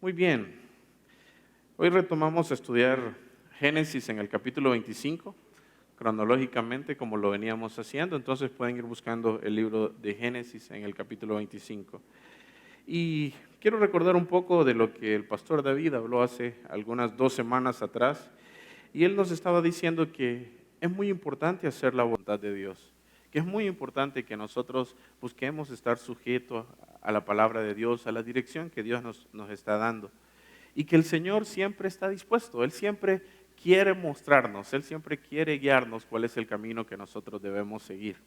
Muy bien, hoy retomamos a estudiar Génesis en el capítulo 25, cronológicamente como lo veníamos haciendo, entonces pueden ir buscando el libro de Génesis en el capítulo 25. Y quiero recordar un poco de lo que el pastor David habló hace algunas 2 semanas atrás, y él nos estaba diciendo que es muy importante hacer la voluntad de Dios, que es muy importante que nosotros busquemos estar sujetos a la palabra de Dios, a la dirección que Dios nos está dando. Y que el Señor siempre está dispuesto, Él siempre quiere mostrarnos, Él siempre quiere guiarnos cuál es el camino que nosotros debemos seguir.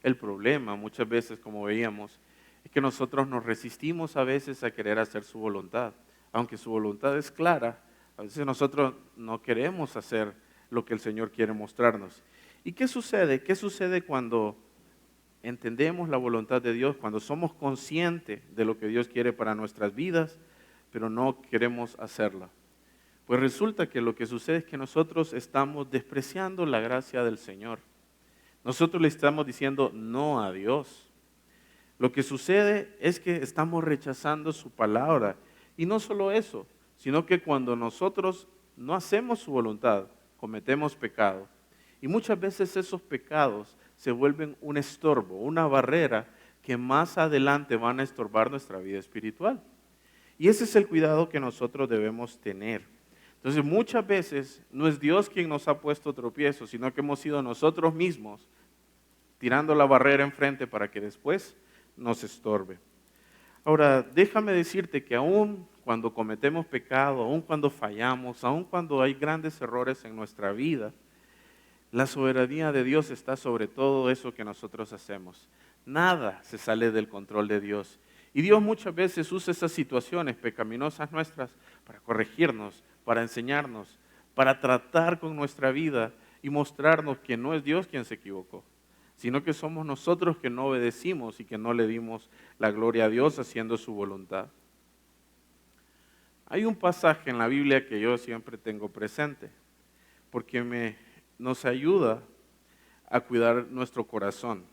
El problema muchas veces, como veíamos, es que nosotros nos resistimos a veces a querer hacer su voluntad. Aunque su voluntad es clara, a veces nosotros no queremos hacer lo que el Señor quiere mostrarnos. ¿Y qué sucede? ¿Qué sucede cuando entendemos la voluntad de Dios, cuando somos conscientes de lo que Dios quiere para nuestras vidas, pero no queremos hacerla? Pues resulta que lo que sucede es que nosotros estamos despreciando la gracia del Señor. Nosotros le estamos diciendo no a Dios. Lo que sucede es que estamos rechazando su palabra. Y no solo eso, sino que cuando nosotros no hacemos su voluntad, cometemos pecado. Y muchas veces esos pecados se vuelven un estorbo, una barrera que más adelante van a estorbar nuestra vida espiritual. Y ese es el cuidado que nosotros debemos tener. Entonces muchas veces no es Dios quien nos ha puesto tropiezos, sino que hemos sido nosotros mismos tirando la barrera enfrente para que después nos estorbe. Ahora, déjame decirte que aún cuando cometemos pecado, aún cuando fallamos, aún cuando hay grandes errores en nuestra vida, la soberanía de Dios está sobre todo eso que nosotros hacemos. Nada se sale del control de Dios. Y Dios muchas veces usa esas situaciones pecaminosas nuestras para corregirnos, para enseñarnos, para tratar con nuestra vida y mostrarnos que no es Dios quien se equivocó, sino que somos nosotros que no obedecimos y que no le dimos la gloria a Dios haciendo su voluntad. Hay un pasaje en la Biblia que yo siempre tengo presente, porque nos ayuda a cuidar nuestro corazón.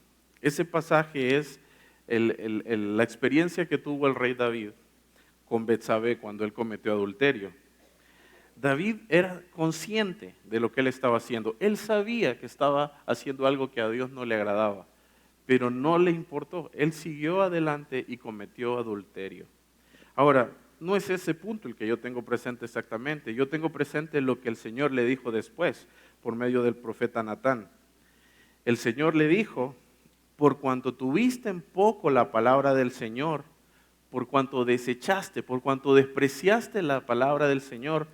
Ese pasaje es la experiencia que tuvo el rey David con Betsabé cuando él cometió adulterio. David era consciente de lo que él estaba haciendo. Él sabía que estaba haciendo algo que a Dios no le agradaba, pero no le importó. Él siguió adelante y cometió adulterio. Ahora, no es ese punto el que yo tengo presente exactamente. Yo tengo presente lo que el Señor le dijo después, por medio del profeta Natán. El Señor le dijo: por cuanto tuviste en poco la palabra del Señor, por cuanto desechaste, por cuanto despreciaste la palabra del Señor,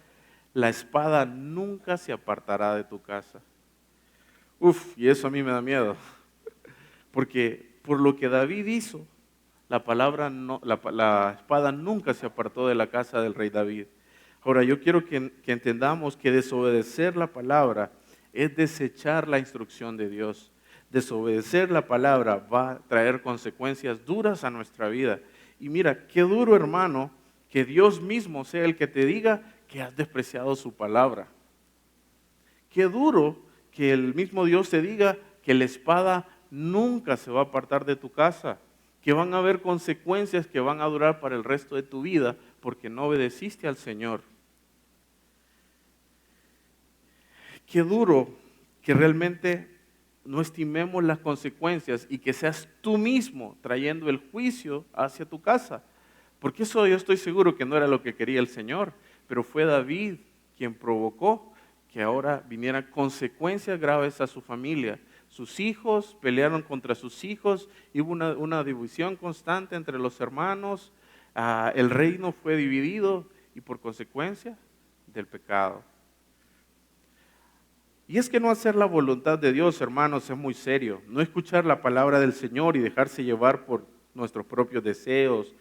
la espada nunca se apartará de tu casa. Y eso a mí me da miedo, porque por lo que David hizo, la espada nunca se apartó de la casa del rey David. Ahora, yo quiero que entendamos que desobedecer la palabra es desechar la instrucción de Dios. Desobedecer la palabra va a traer consecuencias duras a nuestra vida. Y mira, qué duro, hermano, que Dios mismo sea el que te diga que has despreciado su palabra. Qué duro que el mismo Dios te diga que la espada nunca se va a apartar de tu casa, que van a haber consecuencias que van a durar para el resto de tu vida porque no obedeciste al Señor. Qué duro que realmente no estimemos las consecuencias y que seas tú mismo trayendo el juicio hacia tu casa. Porque eso yo estoy seguro que no era lo que quería el Señor, pero fue David quien provocó que ahora vinieran consecuencias graves a su familia. Sus hijos pelearon contra sus hijos, hubo una división constante entre los hermanos, el reino fue dividido y por consecuencia del pecado. Y es que no hacer la voluntad de Dios, hermanos, es muy serio. No escuchar la palabra del Señor y dejarse llevar por nuestros propios deseos,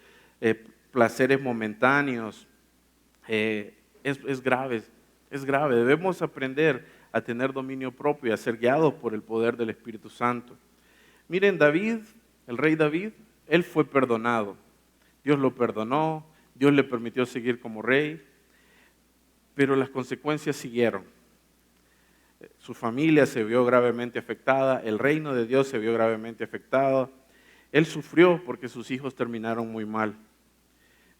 placeres momentáneos, es grave, es grave. Debemos aprender a tener dominio propio y a ser guiados por el poder del Espíritu Santo. Miren, David, el rey David, él fue perdonado. Dios lo perdonó, Dios le permitió seguir como rey, pero las consecuencias siguieron. Su familia se vio gravemente afectada, el reino de Dios se vio gravemente afectado. Él sufrió porque sus hijos terminaron muy mal.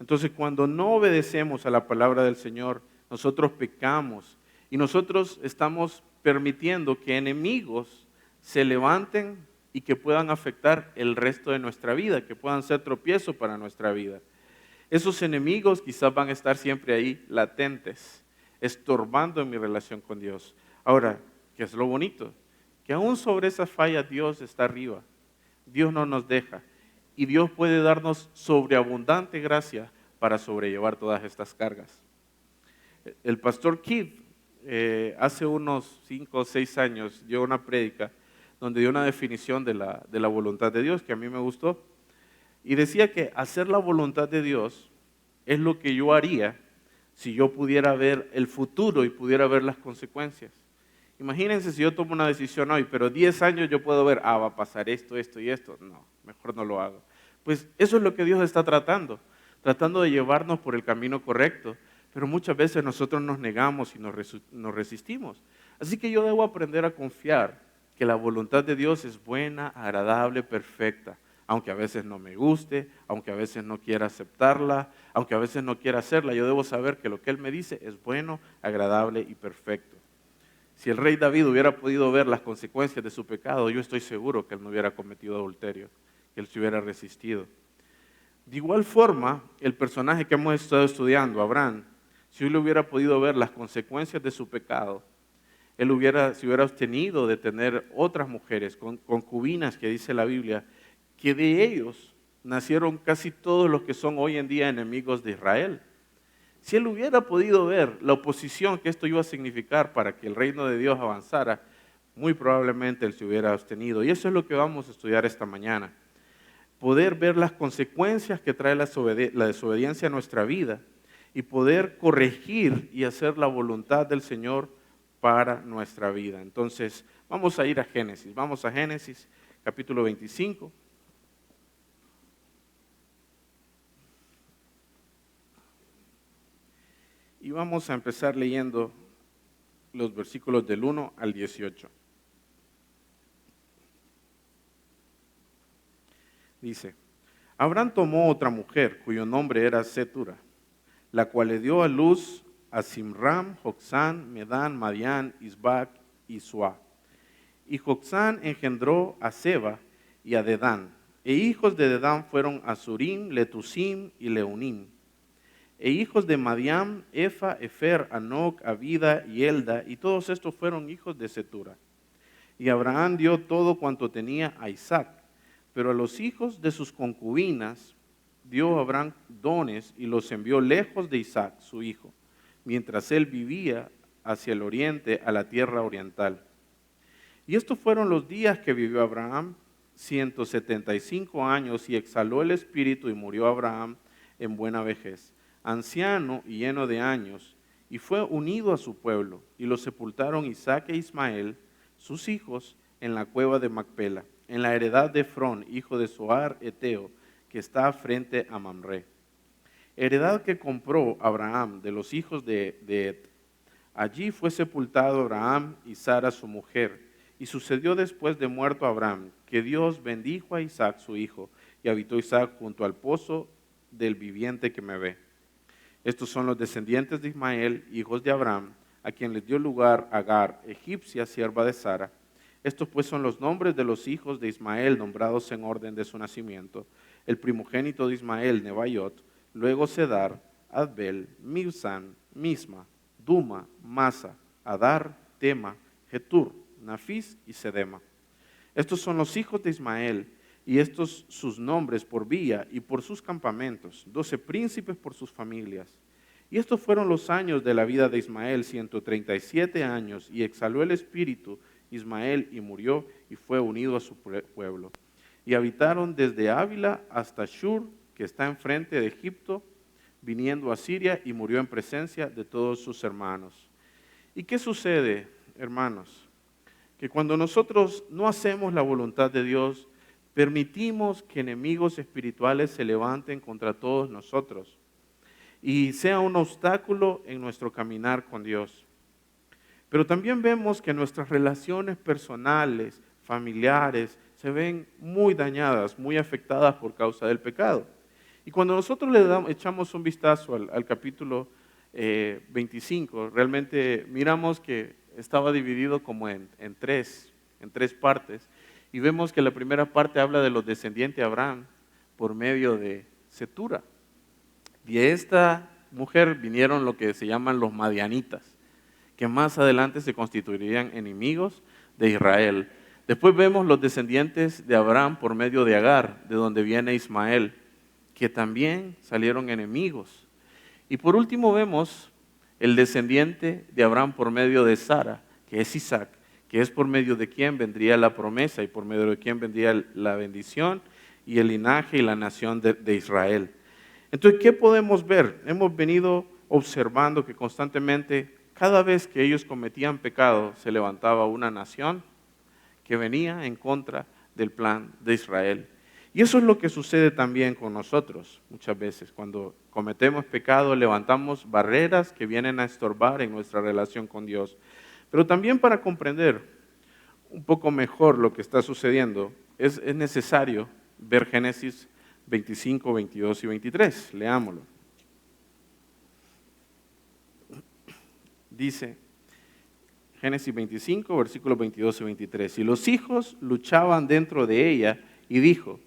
Entonces, cuando no obedecemos a la palabra del Señor, nosotros pecamos y nosotros estamos permitiendo que enemigos se levanten y que puedan afectar el resto de nuestra vida, que puedan ser tropiezo para nuestra vida. Esos enemigos quizás van a estar siempre ahí latentes, estorbando en mi relación con Dios. Ahora, ¿qué es lo bonito? Que aún sobre esas fallas Dios está arriba. Dios no nos deja. Y Dios puede darnos sobreabundante gracia para sobrellevar todas estas cargas. El pastor Keith, hace unos 5 o 6 años, dio una prédica donde dio una definición de la voluntad de Dios que a mí me gustó. Y decía que hacer la voluntad de Dios es lo que yo haría si yo pudiera ver el futuro y pudiera ver las consecuencias. Imagínense si yo tomo una decisión hoy, pero 10 años yo puedo ver, va a pasar esto, esto y esto. No, mejor no lo hago. Pues eso es lo que Dios está tratando de llevarnos por el camino correcto. Pero muchas veces nosotros nos negamos y nos resistimos. Así que yo debo aprender a confiar que la voluntad de Dios es buena, agradable, perfecta. Aunque a veces no me guste, aunque a veces no quiera aceptarla, aunque a veces no quiera hacerla, yo debo saber que lo que Él me dice es bueno, agradable y perfecto. Si el rey David hubiera podido ver las consecuencias de su pecado, yo estoy seguro que él no hubiera cometido adulterio, que él se hubiera resistido. De igual forma, el personaje que hemos estado estudiando, Abraham, si él hubiera podido ver las consecuencias de su pecado, se hubiera abstenido de tener otras mujeres, concubinas que dice la Biblia, que de ellos nacieron casi todos los que son hoy en día enemigos de Israel. Si él hubiera podido ver la oposición que esto iba a significar para que el reino de Dios avanzara, muy probablemente él se hubiera abstenido. Y eso es lo que vamos a estudiar esta mañana. Poder ver las consecuencias que trae la desobediencia a nuestra vida y poder corregir y hacer la voluntad del Señor para nuestra vida. Entonces, vamos a ir a Génesis. Vamos a Génesis, capítulo 25. Y vamos a empezar leyendo los versículos del 1 al 18. Dice, Abraham tomó otra mujer, cuyo nombre era Setura, la cual le dio a luz a Simram, Joxán, Medán, Madián, Isbac y Suá. Y Joxán engendró a Seba y a Dedán. E hijos de Dedán fueron Asurim, Letusim y Leunim. E hijos de Madián, Efa, Efer, Anoc, Abida y Elda, y todos estos fueron hijos de Setura. Y Abraham dio todo cuanto tenía a Isaac, pero a los hijos de sus concubinas dio Abraham dones y los envió lejos de Isaac, su hijo, mientras él vivía hacia el oriente, a la tierra oriental. Y estos fueron los días que vivió Abraham, 175 años, y exhaló el espíritu y murió Abraham en buena vejez, anciano y lleno de años, y fue unido a su pueblo, y lo sepultaron Isaac e Ismael, sus hijos, en la cueva de Macpela, en la heredad de Efrón, hijo de Zoar Eteo, que está frente a Mamre. Heredad que compró Abraham de los hijos de Et. Allí fue sepultado Abraham y Sara su mujer, y sucedió después de muerto Abraham, que Dios bendijo a Isaac su hijo, y habitó Isaac junto al pozo del viviente que me ve. Estos son los descendientes de Ismael, hijos de Abraham, a quien les dio lugar Agar, egipcia, sierva de Sara. Estos pues son los nombres de los hijos de Ismael, nombrados en orden de su nacimiento. El primogénito de Ismael, Nebaiot, luego Sedar, Adbel, Mibsam, Misma, Duma, Masa, Adar, Tema, Getur, Nafis y Sedema. Estos son los hijos de Ismael, y estos sus nombres por vía y por sus campamentos, 12 príncipes por sus familias. Y estos fueron los años de la vida de Ismael, 137 años, y exhaló el espíritu Ismael y murió y fue unido a su pueblo. Y habitaron desde Ávila hasta Shur, que está enfrente de Egipto, viniendo a Siria, y murió en presencia de todos sus hermanos. ¿Y qué sucede, hermanos? Que cuando nosotros no hacemos la voluntad de Dios, permitimos que enemigos espirituales se levanten contra todos nosotros y sea un obstáculo en nuestro caminar con Dios. Pero también vemos que nuestras relaciones personales, familiares, se ven muy dañadas, muy afectadas por causa del pecado. Y cuando nosotros echamos un vistazo al capítulo 25, realmente miramos que estaba dividido como en tres partes. Y vemos que la primera parte habla de los descendientes de Abraham por medio de Cetura. Y de esta mujer vinieron lo que se llaman los madianitas, que más adelante se constituirían enemigos de Israel. Después vemos los descendientes de Abraham por medio de Agar, de donde viene Ismael, que también salieron enemigos. Y por último vemos el descendiente de Abraham por medio de Sara, que es Isaac, que es por medio de quien vendría la promesa y por medio de quien vendría la bendición y el linaje y la nación de Israel. Entonces, ¿qué podemos ver? Hemos venido observando que constantemente, cada vez que ellos cometían pecado, se levantaba una nación que venía en contra del plan de Israel. Y eso es lo que sucede también con nosotros muchas veces. Cuando cometemos pecado, levantamos barreras que vienen a estorbar en nuestra relación con Dios. Pero también para comprender un poco mejor lo que está sucediendo, es necesario ver Génesis 25, 22 y 23. Leámoslo. Dice Génesis 25, versículos 22 y 23. Y los hijos luchaban dentro de ella y dijo,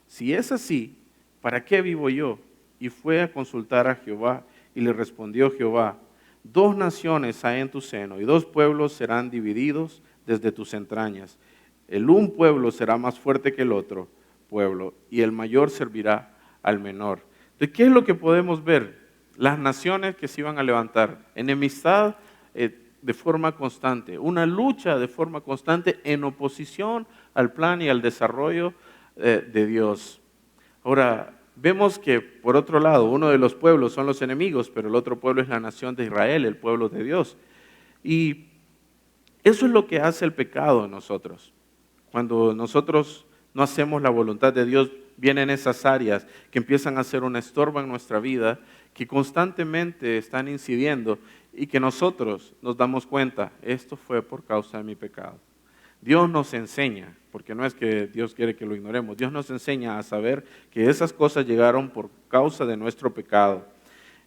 si es así, ¿para qué vivo yo? Y fue a consultar a Jehová y le respondió Jehová, 2 naciones hay en tu seno y 2 pueblos serán divididos desde tus entrañas. El un pueblo será más fuerte que el otro pueblo y el mayor servirá al menor. Entonces, ¿qué es lo que podemos ver? Las naciones que se iban a levantar, enemistad de forma constante, una lucha de forma constante en oposición al plan y al desarrollo de Dios. Ahora, vemos que por otro lado, uno de los pueblos son los enemigos, pero el otro pueblo es la nación de Israel, el pueblo de Dios. Y eso es lo que hace el pecado en nosotros. Cuando nosotros no hacemos la voluntad de Dios, vienen esas áreas que empiezan a ser una estorba en nuestra vida, que constantemente están incidiendo y que nosotros nos damos cuenta, esto fue por causa de mi pecado. Dios nos enseña, porque no es que Dios quiere que lo ignoremos, Dios nos enseña a saber que esas cosas llegaron por causa de nuestro pecado.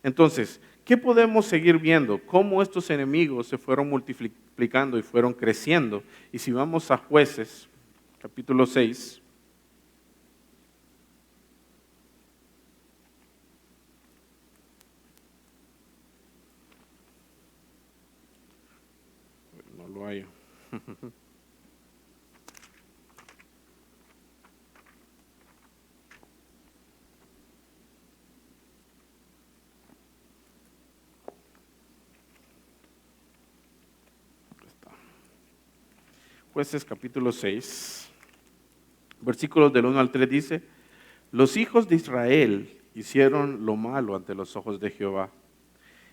Entonces, ¿qué podemos seguir viendo? Cómo estos enemigos se fueron multiplicando y fueron creciendo. Y si vamos a Jueces, capítulo 6, no lo hallo. Jueces capítulo 6, versículos del 1 al 3 dice, los hijos de Israel hicieron lo malo ante los ojos de Jehová.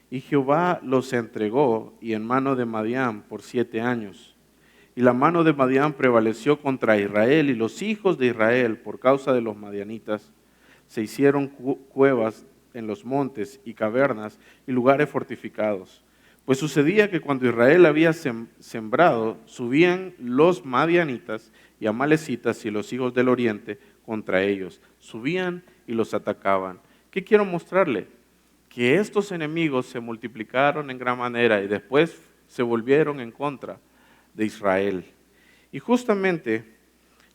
Y Jehová los entregó y en mano de Madián por 7 años. Y la mano de Madián prevaleció contra Israel y los hijos de Israel por causa de los madianitas se hicieron cuevas en los montes y cavernas y lugares fortificados. Pues sucedía que cuando Israel había sembrado, subían los madianitas y amalecitas y los hijos del oriente contra ellos. Subían y los atacaban. ¿Qué quiero mostrarle? Que estos enemigos se multiplicaron en gran manera y después se volvieron en contra de Israel. Y justamente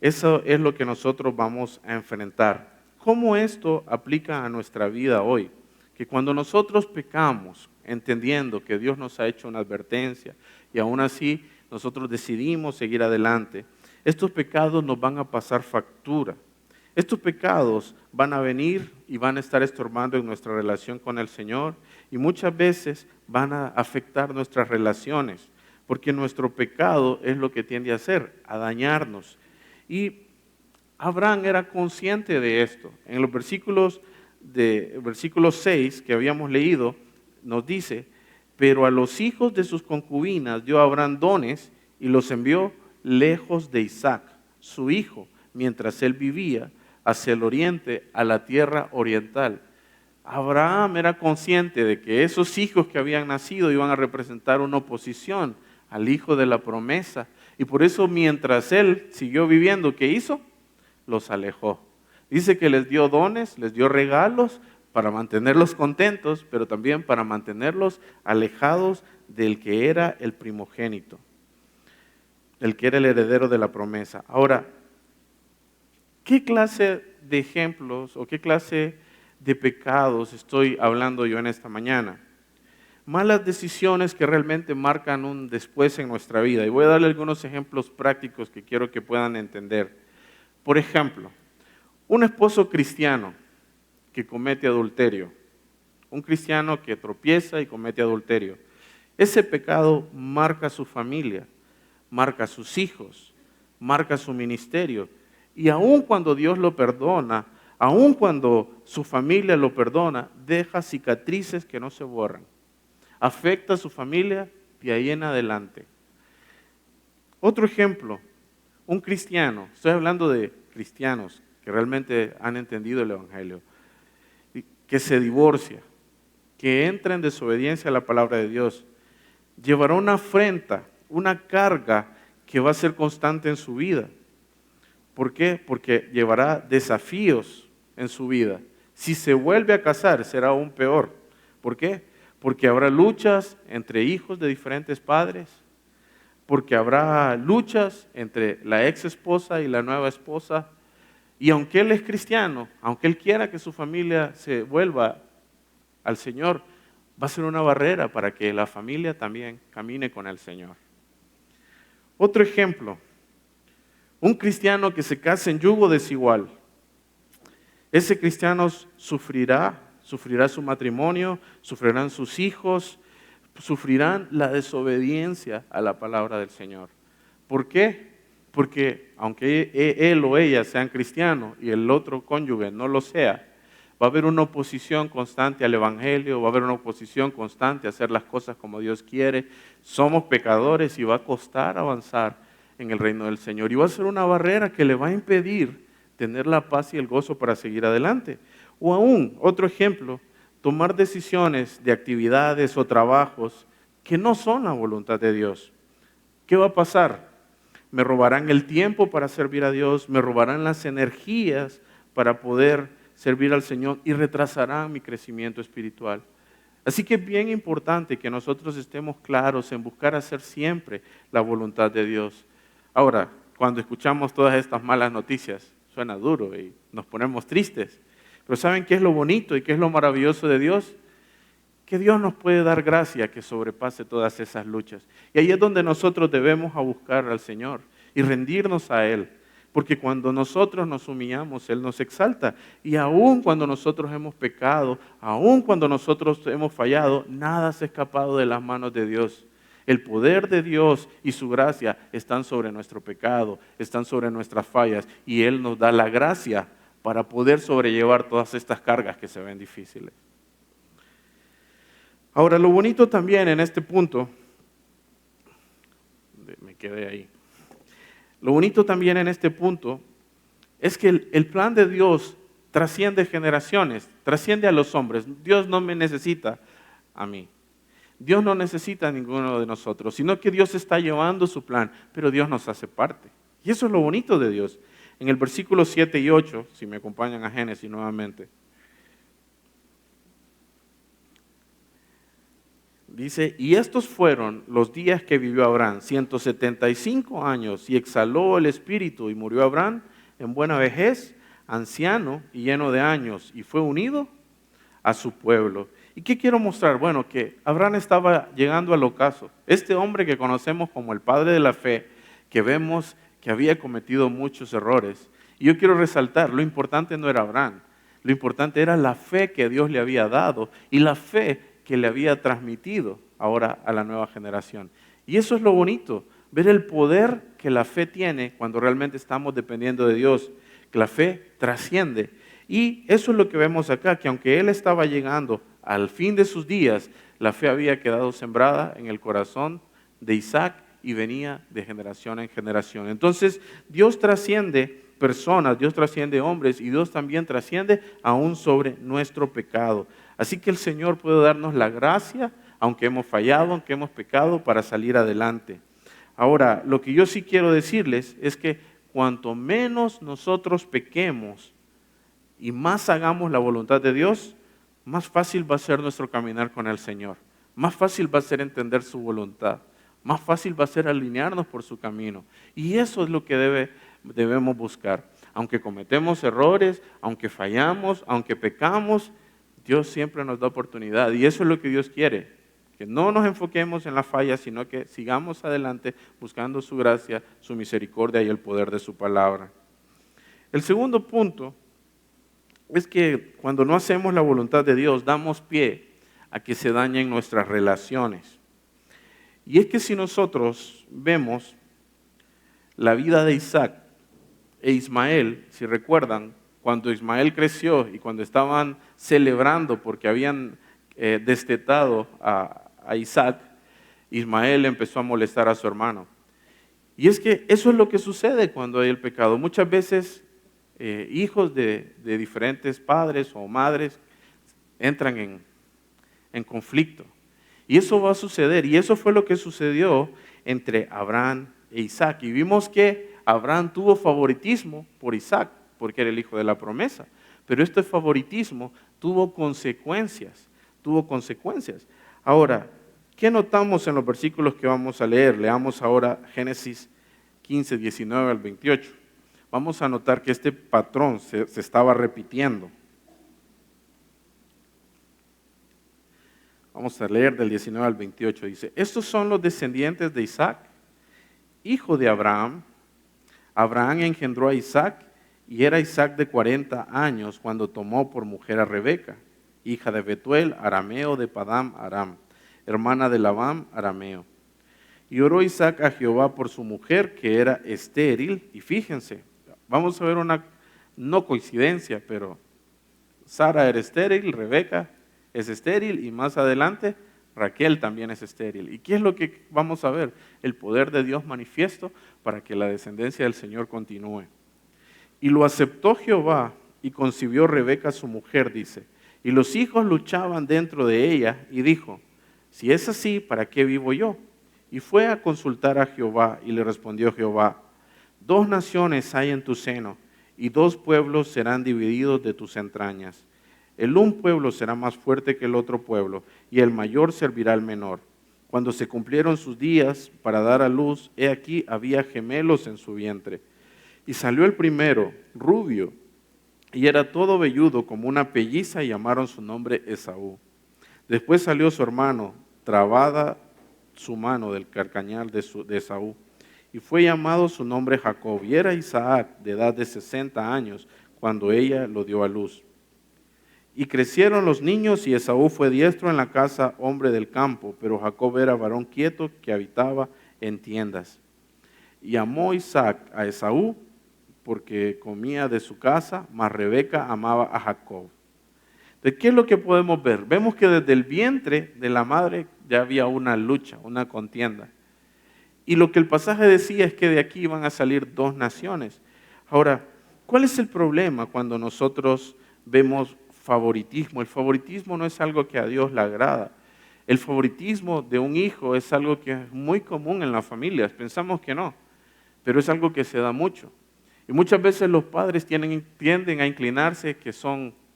eso es lo que nosotros vamos a enfrentar. ¿Cómo esto aplica a nuestra vida hoy? Que cuando nosotros pecamos, entendiendo que Dios nos ha hecho una advertencia y aún así nosotros decidimos seguir adelante, estos pecados nos van a pasar factura. Estos pecados van a venir y van a estar estorbando en nuestra relación con el Señor y muchas veces van a afectar nuestras relaciones, porque nuestro pecado es lo que tiende a hacer, a dañarnos. Y Abraham era consciente de esto. En los versículo 6 que habíamos leído, nos dice, pero a los hijos de sus concubinas dio Abraham dones y los envió lejos de Isaac, su hijo, mientras él vivía hacia el oriente, a la tierra oriental. Abraham era consciente de que esos hijos que habían nacido iban a representar una oposición al hijo de la promesa. Y por eso mientras él siguió viviendo, ¿qué hizo? Los alejó. Dice que les dio dones, les dio regalos para mantenerlos contentos, pero también para mantenerlos alejados del que era el primogénito, el que era el heredero de la promesa. Ahora, ¿qué clase de ejemplos o qué clase de pecados estoy hablando yo en esta mañana? Malas decisiones que realmente marcan un después en nuestra vida. Y voy a darle algunos ejemplos prácticos que quiero que puedan entender. Por ejemplo, un esposo cristiano que comete adulterio, un cristiano que tropieza y comete adulterio. Ese pecado marca a su familia, marca a sus hijos, marca a su ministerio. Y aun cuando Dios lo perdona, aun cuando su familia lo perdona, deja cicatrices que no se borran. Afecta a su familia de ahí en adelante. Otro ejemplo, un cristiano, estoy hablando de cristianos que realmente han entendido el Evangelio, que se divorcia, que entra en desobediencia a la palabra de Dios, llevará una afrenta, una carga que va a ser constante en su vida. ¿Por qué? Porque llevará desafíos en su vida. Si se vuelve a casar, será aún peor. ¿Por qué? Porque habrá luchas entre hijos de diferentes padres, porque habrá luchas entre la ex esposa y la nueva esposa. Y aunque él es cristiano, aunque él quiera que su familia se vuelva al Señor, va a ser una barrera para que la familia también camine con el Señor. Otro ejemplo, un cristiano que se casa en yugo desigual. Ese cristiano sufrirá su matrimonio, sufrirán sus hijos, sufrirán la desobediencia a la palabra del Señor. ¿Por qué? Porque aunque él o ella sean cristianos y el otro cónyuge no lo sea, va a haber una oposición constante al Evangelio, va a haber una oposición constante a hacer las cosas como Dios quiere. Somos pecadores y va a costar avanzar en el reino del Señor. Y va a ser una barrera que le va a impedir tener la paz y el gozo para seguir adelante. O aún, otro ejemplo, tomar decisiones de actividades o trabajos que no son la voluntad de Dios. ¿Qué va a pasar? Me robarán el tiempo para servir a Dios, me robarán las energías para poder servir al Señor y retrasarán mi crecimiento espiritual. Así que es bien importante que nosotros estemos claros en buscar hacer siempre la voluntad de Dios. Ahora, cuando escuchamos todas estas malas noticias, suena duro y nos ponemos tristes. Pero ¿saben qué es lo bonito y qué es lo maravilloso de Dios? Que Dios nos puede dar gracia que sobrepase todas esas luchas. Y ahí es donde nosotros debemos a buscar al Señor y rendirnos a Él. Porque cuando nosotros nos humillamos, Él nos exalta. Y aun cuando nosotros hemos pecado, aun cuando nosotros hemos fallado, nada se ha escapado de las manos de Dios. El poder de Dios y su gracia están sobre nuestro pecado, están sobre nuestras fallas. Y Él nos da la gracia para poder sobrellevar todas estas cargas que se ven difíciles. Ahora, lo bonito también en este punto, me quedé ahí, lo bonito también en este punto es que el plan de Dios trasciende generaciones, trasciende a los hombres. Dios no me necesita a mí. Dios no necesita a ninguno de nosotros, sino que Dios está llevando su plan, pero Dios nos hace parte. Y eso es lo bonito de Dios. En el versículo 7 y 8, si me acompañan a Génesis nuevamente, dice, y estos fueron los días que vivió Abraham, 175 años, y exhaló el espíritu, y murió Abraham en buena vejez, anciano y lleno de años, y fue unido a su pueblo. ¿Y qué quiero mostrar? Bueno, que Abraham estaba llegando al ocaso. Este hombre que conocemos como el padre de la fe, que vemos que había cometido muchos errores. Y yo quiero resaltar, lo importante no era Abraham, lo importante era la fe que Dios le había dado y la fe que le había transmitido ahora a la nueva generación. Y eso es lo bonito, ver el poder que la fe tiene cuando realmente estamos dependiendo de Dios, que la fe trasciende. Y eso es lo que vemos acá, que aunque él estaba llegando al fin de sus días, la fe había quedado sembrada en el corazón de Isaac y venía de generación en generación. Entonces, Dios trasciende personas, Dios trasciende hombres y Dios también trasciende aún sobre nuestro pecado. Así que el Señor puede darnos la gracia, aunque hemos fallado, aunque hemos pecado, para salir adelante. Ahora, lo que yo sí quiero decirles es que cuanto menos nosotros pequemos, y más hagamos la voluntad de Dios, más fácil va a ser nuestro caminar con el Señor. Más fácil va a ser entender su voluntad. Más fácil va a ser alinearnos por su camino. Y eso es lo que debemos buscar. Aunque cometemos errores, aunque fallamos, aunque pecamos, Dios siempre nos da oportunidad. Y eso es lo que Dios quiere. Que no nos enfoquemos en la falla, sino que sigamos adelante buscando su gracia, su misericordia y el poder de su palabra. El segundo punto es que cuando no hacemos la voluntad de Dios, damos pie a que se dañen nuestras relaciones. Y es que si nosotros vemos la vida de Isaac e Ismael, si recuerdan, cuando Ismael creció y cuando estaban celebrando porque habían destetado a Isaac, Ismael empezó a molestar a su hermano. Y es que eso es lo que sucede cuando hay el pecado. Muchas veces hijos de diferentes padres o madres entran en conflicto. Y eso va a suceder. Y eso fue lo que sucedió entre Abraham e Isaac. Y vimos que Abraham tuvo favoritismo por Isaac, porque era el hijo de la promesa. Pero este favoritismo tuvo consecuencias. Ahora, ¿qué notamos en los versículos que vamos a leer? Leamos ahora Génesis 15, 19 al 28. Vamos a notar que este patrón se estaba repitiendo. Vamos a leer del 19 al 28. Dice, estos son los descendientes de Isaac, hijo de Abraham. Abraham engendró a Isaac y era Isaac de 40 años cuando tomó por mujer a Rebeca, hija de Betuel, arameo de Padam Aram, hermana de Labán, arameo. Y oró Isaac a Jehová por su mujer, que era estéril. Y fíjense, vamos a ver una no coincidencia, pero Sara era estéril, Rebeca es estéril y más adelante Raquel también es estéril. ¿Y qué es lo que vamos a ver? El poder de Dios manifiesto para que la descendencia del Señor continúe. Y lo aceptó Jehová y concibió Rebeca su mujer, dice. Y los hijos luchaban dentro de ella y dijo, si es así, ¿para qué vivo yo? Y fue a consultar a Jehová y le respondió Jehová, 2 naciones hay en tu seno y 2 pueblos serán divididos de tus entrañas. El un pueblo será más fuerte que el otro pueblo, y el mayor servirá al menor. Cuando se cumplieron sus días para dar a luz, he aquí había gemelos en su vientre. Y salió el primero, rubio, y era todo velludo como una pelliza, y llamaron su nombre Esaú. Después salió su hermano, trabada su mano del carcañal de Esaú, y fue llamado su nombre Jacob. Y era Isaac de edad de 60 años cuando ella lo dio a luz. Y crecieron los niños, y Esaú fue diestro en la casa, hombre del campo, pero Jacob era varón quieto que habitaba en tiendas. Y amó Isaac a Esaú porque comía de su casa, mas Rebeca amaba a Jacob. ¿De qué es lo que podemos ver? Vemos que desde el vientre de la madre ya había una lucha, una contienda. Y lo que el pasaje decía es que de aquí iban a salir 2 naciones. Ahora, ¿cuál es el problema cuando nosotros vemos favoritismo? El favoritismo no es algo que a Dios le agrada. El favoritismo de un hijo es algo que es muy común en las familias. Pensamos que no, pero es algo que se da mucho. Y muchas veces los padres tienden a inclinarse que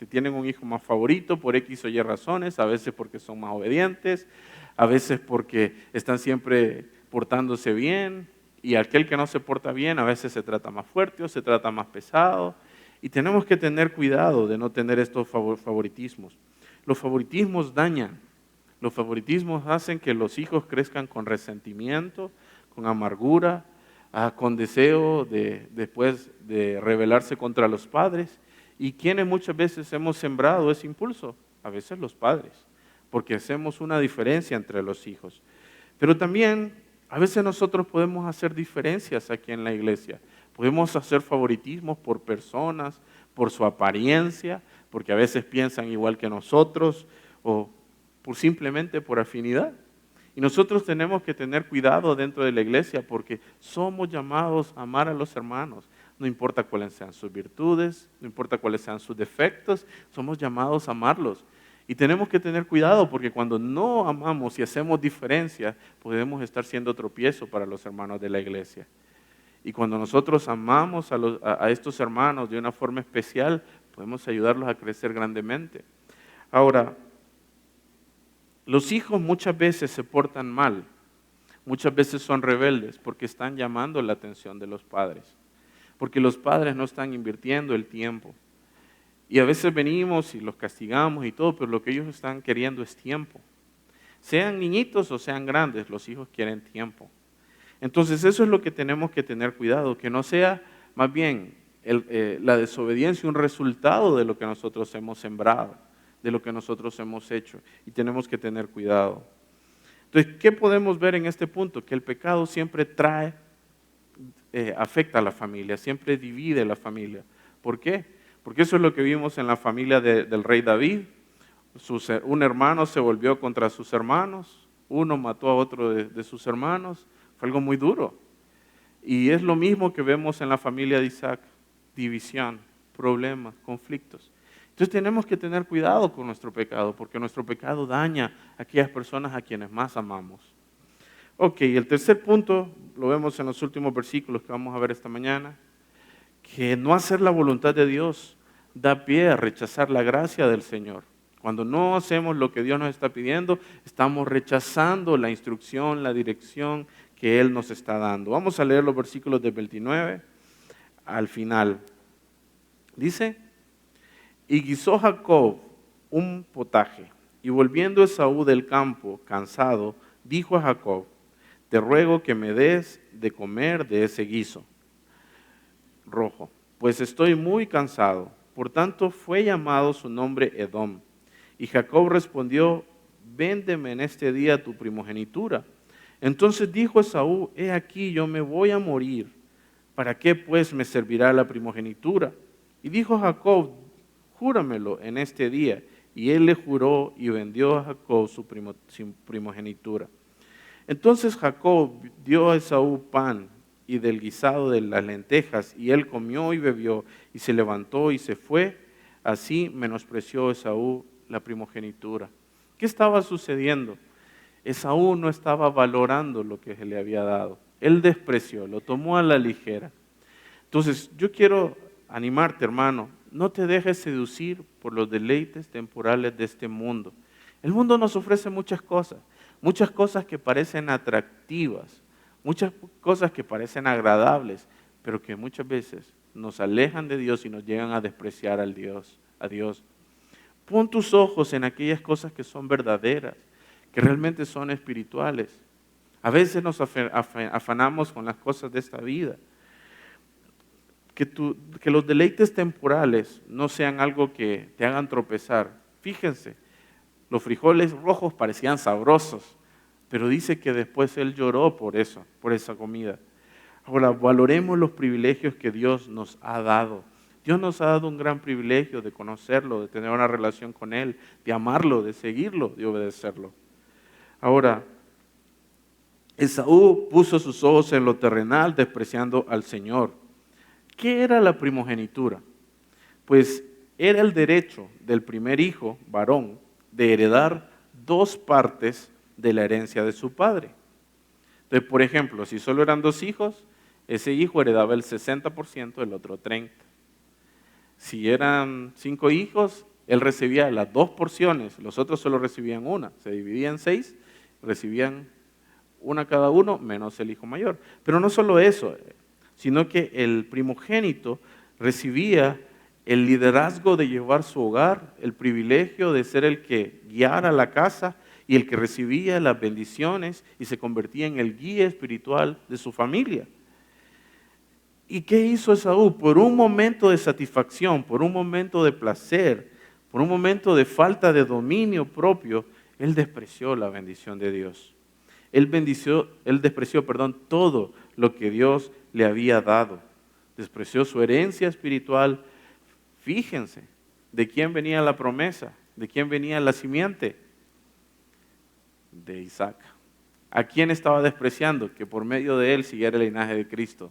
tienen un hijo más favorito por X o Y razones, a veces porque son más obedientes, a veces porque están siempre portándose bien, y aquel que no se porta bien a veces se trata más fuerte o se trata más pesado. Y tenemos que tener cuidado de no tener estos favoritismos. Los favoritismos dañan. Los favoritismos hacen que los hijos crezcan con resentimiento, con amargura, con deseo después de rebelarse contra los padres. ¿Y quienes muchas veces hemos sembrado ese impulso? A veces los padres, porque hacemos una diferencia entre los hijos. Pero también a veces nosotros podemos hacer diferencias aquí en la iglesia. Podemos hacer favoritismos por personas, por su apariencia, porque a veces piensan igual que nosotros, o simplemente por afinidad. Y nosotros tenemos que tener cuidado dentro de la iglesia porque somos llamados a amar a los hermanos. No importa cuáles sean sus virtudes, no importa cuáles sean sus defectos, somos llamados a amarlos. Y tenemos que tener cuidado porque cuando no amamos y hacemos diferencia, podemos estar siendo tropiezo para los hermanos de la iglesia. Y cuando nosotros amamos a estos hermanos de una forma especial, podemos ayudarlos a crecer grandemente. Ahora, los hijos muchas veces se portan mal, muchas veces son rebeldes porque están llamando la atención de los padres, porque los padres no están invirtiendo el tiempo. Y a veces venimos y los castigamos y todo, pero lo que ellos están queriendo es tiempo. Sean niñitos o sean grandes, los hijos quieren tiempo. Entonces eso es lo que tenemos que tener cuidado, que no sea más bien la desobediencia un resultado de lo que nosotros hemos sembrado, de lo que nosotros hemos hecho, y tenemos que tener cuidado. Entonces, ¿qué podemos ver en este punto? Que el pecado siempre afecta a la familia, siempre divide la familia. ¿Por qué? Porque eso es lo que vimos en la familia del rey David. Un hermano se volvió contra sus hermanos, uno mató a otro de sus hermanos, fue algo muy duro. Y es lo mismo que vemos en la familia de Isaac, división, problemas, conflictos. Entonces tenemos que tener cuidado con nuestro pecado, porque nuestro pecado daña a aquellas personas a quienes más amamos. Ok, el tercer punto lo vemos en los últimos versículos que vamos a ver esta mañana, que no hacer la voluntad de Dios da pie a rechazar la gracia del Señor. Cuando no hacemos lo que Dios nos está pidiendo, estamos rechazando la instrucción, la dirección que Él nos está dando. Vamos a leer los versículos del 29 al final. Dice, y guisó Jacob un potaje, y volviendo Esaú del campo, cansado, dijo a Jacob, te ruego que me des de comer de ese guiso rojo, pues estoy muy cansado. Por tanto fue llamado su nombre Edom. Y Jacob respondió, véndeme en este día tu primogenitura. Entonces dijo Esaú, he aquí yo me voy a morir, ¿para qué pues me servirá la primogenitura? Y dijo Jacob, júramelo en este día. Y él le juró y vendió a Jacob su primogenitura. Entonces Jacob dio a Esaú pan y del guisado de las lentejas, y él comió y bebió, y se levantó y se fue. Así menospreció Esaú la primogenitura. ¿Qué estaba sucediendo? Esaú no estaba valorando lo que se le había dado. Él despreció, lo tomó a la ligera. Entonces, yo quiero animarte, hermano, no te dejes seducir por los deleites temporales de este mundo. El mundo nos ofrece muchas cosas que parecen atractivas, muchas cosas que parecen agradables, pero que muchas veces nos alejan de Dios y nos llegan a despreciar a Dios. Pon tus ojos en aquellas cosas que son verdaderas, que realmente son espirituales. A veces nos afanamos con las cosas de esta vida. Que los deleites temporales no sean algo que te hagan tropezar. Fíjense, los frijoles rojos parecían sabrosos, pero dice que después él lloró por eso, por esa comida. Ahora, valoremos los privilegios que Dios nos ha dado. Dios nos ha dado un gran privilegio de conocerlo, de tener una relación con Él, de amarlo, de seguirlo, de obedecerlo. Ahora, Esaú puso sus ojos en lo terrenal, despreciando al Señor. ¿Qué era la primogenitura? Pues era el derecho del primer hijo, varón, de heredar 2 partes de la herencia de su padre. Entonces, por ejemplo, si solo eran 2 hijos, ese hijo heredaba el 60%, el otro 30%. Si eran 5 hijos, él recibía las 2 porciones, los otros solo recibían una, se dividían en 6, recibían una cada uno, menos el hijo mayor. Pero no solo eso, sino que el primogénito recibía el liderazgo de llevar su hogar, el privilegio de ser el que guiara la casa y el que recibía las bendiciones y se convertía en el guía espiritual de su familia. ¿Y qué hizo Esaú? Por un momento de satisfacción, por un momento de placer, por un momento de falta de dominio propio, él despreció la bendición de Dios. Él despreció todo lo que Dios le había dado. Despreció su herencia espiritual. Fíjense, ¿de quién venía la promesa? ¿De quién venía la simiente? De Isaac. ¿A quién estaba despreciando? Que por medio de él siguiera el linaje de Cristo.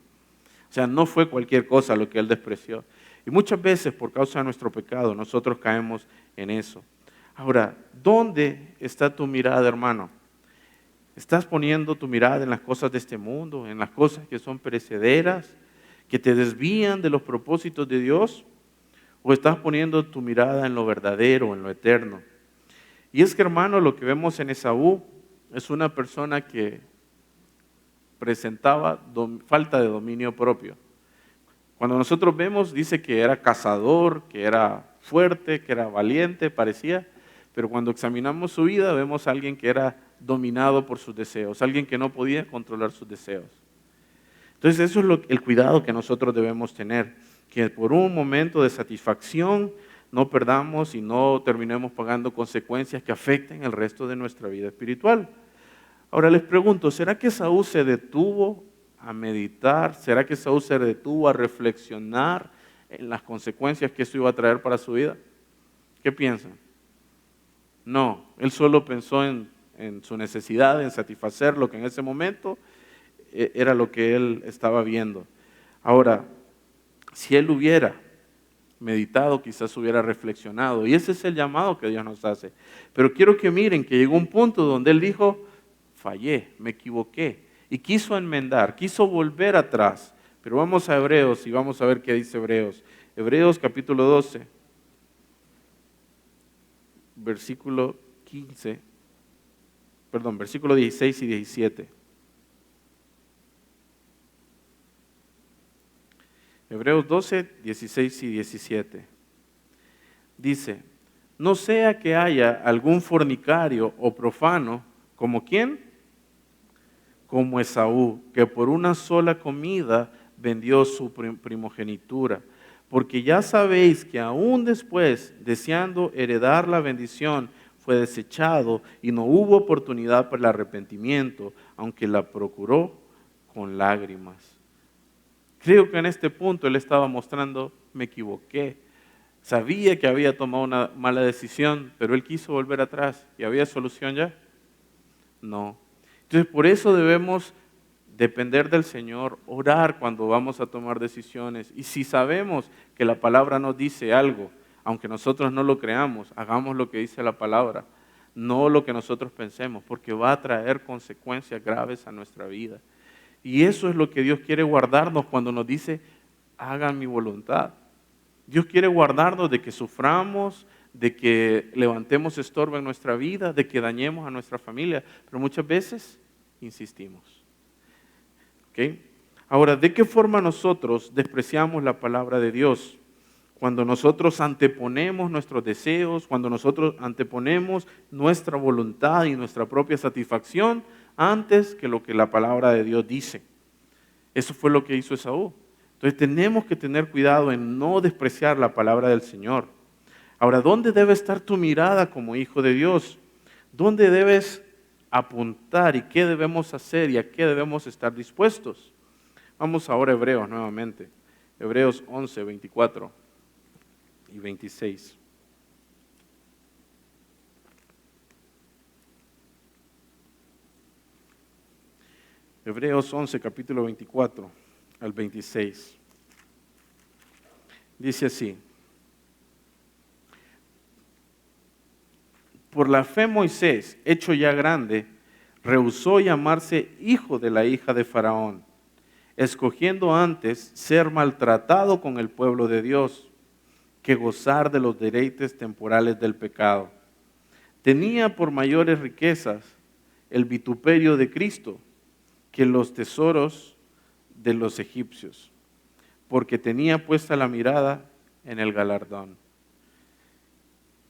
O sea, no fue cualquier cosa lo que él despreció. Y muchas veces, por causa de nuestro pecado, nosotros caemos en eso. Ahora, ¿dónde está tu mirada, hermano? ¿Estás poniendo tu mirada en las cosas de este mundo, en las cosas que son perecederas, que te desvían de los propósitos de Dios? ¿O estás poniendo tu mirada en lo verdadero, en lo eterno? Y es que, hermano, lo que vemos en Esaú es una persona que presentaba falta de dominio propio. Cuando nosotros vemos, dice que era cazador, que era fuerte, que era valiente, parecía, pero cuando examinamos su vida vemos a alguien que era dominado por sus deseos, alguien que no podía controlar sus deseos. Entonces eso es el cuidado que nosotros debemos tener, que por un momento de satisfacción no perdamos y no terminemos pagando consecuencias que afecten el resto de nuestra vida espiritual. Ahora les pregunto, ¿será que Saúl se detuvo a meditar? ¿Será que Saúl se detuvo a reflexionar en las consecuencias que eso iba a traer para su vida? ¿Qué piensan? No, él solo pensó en su necesidad, en satisfacer lo que en ese momento era lo que él estaba viendo. Ahora, si él hubiera meditado, quizás hubiera reflexionado, y ese es el llamado que Dios nos hace. Pero quiero que miren que llegó un punto donde él dijo, fallé, me equivoqué, y quiso enmendar, quiso volver atrás. Pero vamos a Hebreos y vamos a ver qué dice Hebreos. Hebreos capítulo 12, versículo 16 y 17. Hebreos 12, 16 y 17. Dice, no sea que haya algún fornicario o profano, ¿como quién? Como Esaú, que por una sola comida vendió su primogenitura. Porque ya sabéis que aún después, deseando heredar la bendición, fue desechado y no hubo oportunidad para el arrepentimiento, aunque la procuró con lágrimas. Creo que en este punto él estaba mostrando, me equivoqué. Sabía que había tomado una mala decisión, pero él quiso volver atrás. ¿Y había solución ya? No. Entonces por eso debemos depender del Señor, orar cuando vamos a tomar decisiones. Y si sabemos que la palabra nos dice algo, aunque nosotros no lo creamos, hagamos lo que dice la palabra, no lo que nosotros pensemos, porque va a traer consecuencias graves a nuestra vida. Y eso es lo que Dios quiere guardarnos cuando nos dice, hagan mi voluntad. Dios quiere guardarnos de que suframos, de que levantemos estorbo en nuestra vida, de que dañemos a nuestra familia, pero muchas veces insistimos. ¿Okay? Ahora, ¿de qué forma nosotros despreciamos la palabra de Dios? Cuando nosotros anteponemos nuestros deseos, cuando nosotros anteponemos nuestra voluntad y nuestra propia satisfacción antes que lo que la palabra de Dios dice. Eso fue lo que hizo Esaú. Entonces tenemos que tener cuidado en no despreciar la palabra del Señor. Ahora, ¿dónde debe estar tu mirada como hijo de Dios? ¿Dónde debes apuntar y qué debemos hacer y a qué debemos estar dispuestos? Vamos ahora a Hebreos nuevamente. Hebreos 11, 24 y 26. Hebreos 11, capítulo 24 al 26. Dice así. Por la fe Moisés, hecho ya grande, rehusó llamarse hijo de la hija de Faraón, escogiendo antes ser maltratado con el pueblo de Dios, que gozar de los deleites temporales del pecado. Tenía por mayores riquezas el vituperio de Cristo que los tesoros de los egipcios, porque tenía puesta la mirada en el galardón.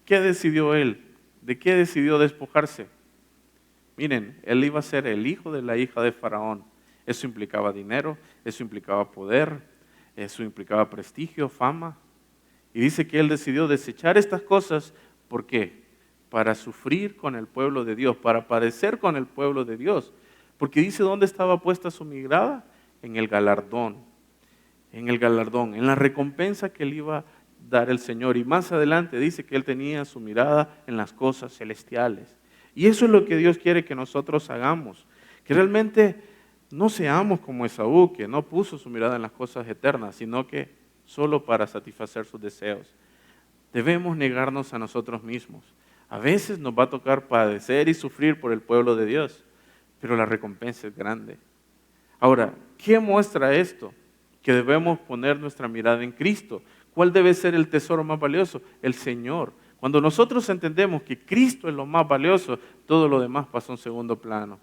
¿Qué decidió él? ¿De qué decidió despojarse? Miren, él iba a ser el hijo de la hija de Faraón. Eso implicaba dinero, eso implicaba poder, eso implicaba prestigio, fama. Y dice que él decidió desechar estas cosas, ¿por qué? Para sufrir con el pueblo de Dios, para padecer con el pueblo de Dios. Porque dice, ¿dónde estaba puesta su mirada? En el galardón, en la recompensa que le iba a dar el Señor. Y más adelante dice que él tenía su mirada en las cosas celestiales. Y eso es lo que Dios quiere que nosotros hagamos, que realmente no seamos como Esaú, que no puso su mirada en las cosas eternas, sino que solo para satisfacer sus deseos. Debemos negarnos a nosotros mismos. A veces nos va a tocar padecer y sufrir por el pueblo de Dios, pero la recompensa es grande. Ahora, ¿qué muestra esto? Que debemos poner nuestra mirada en Cristo. ¿Cuál debe ser el tesoro más valioso? El Señor. Cuando nosotros entendemos que Cristo es lo más valioso, todo lo demás pasa a un segundo plano.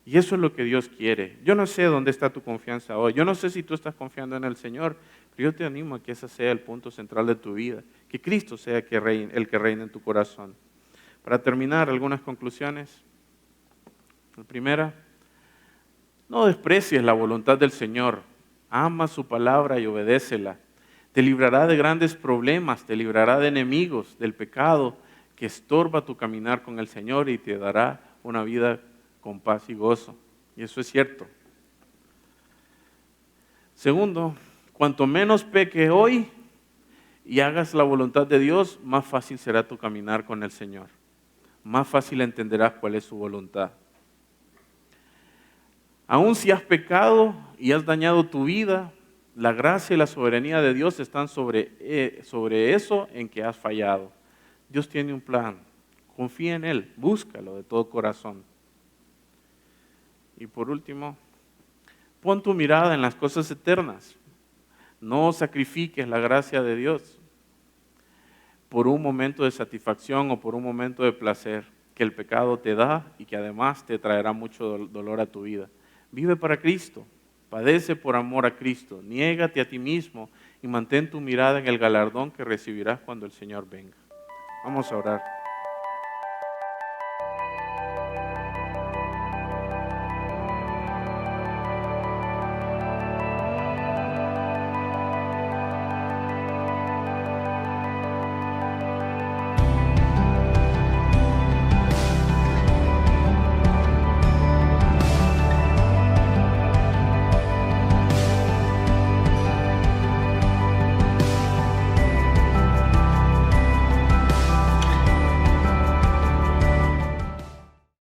Y eso es lo que Dios quiere. Yo no sé dónde está tu confianza hoy. Yo no sé si tú estás confiando en el Señor, pero yo te animo a que ese sea el punto central de tu vida. Que Cristo sea el que reine en tu corazón. Para terminar, algunas conclusiones. La primera, no desprecies la voluntad del Señor. Ama su palabra y obedécela. Te librará de grandes problemas, te librará de enemigos, del pecado que estorba tu caminar con el Señor y te dará una vida con paz y gozo. Y eso es cierto. Segundo, cuanto menos peques hoy y hagas la voluntad de Dios, más fácil será tu caminar con el Señor. Más fácil entenderás cuál es su voluntad. Aun si has pecado y has dañado tu vida, la gracia y la soberanía de Dios están sobre eso en que has fallado. Dios tiene un plan. Confía en Él, búscalo de todo corazón. Y por último, pon tu mirada en las cosas eternas. No sacrifiques la gracia de Dios por un momento de satisfacción o por un momento de placer que el pecado te da y que además te traerá mucho dolor a tu vida. Vive para Cristo, padece por amor a Cristo, niégate a ti mismo y mantén tu mirada en el galardón que recibirás cuando el Señor venga. Vamos a orar.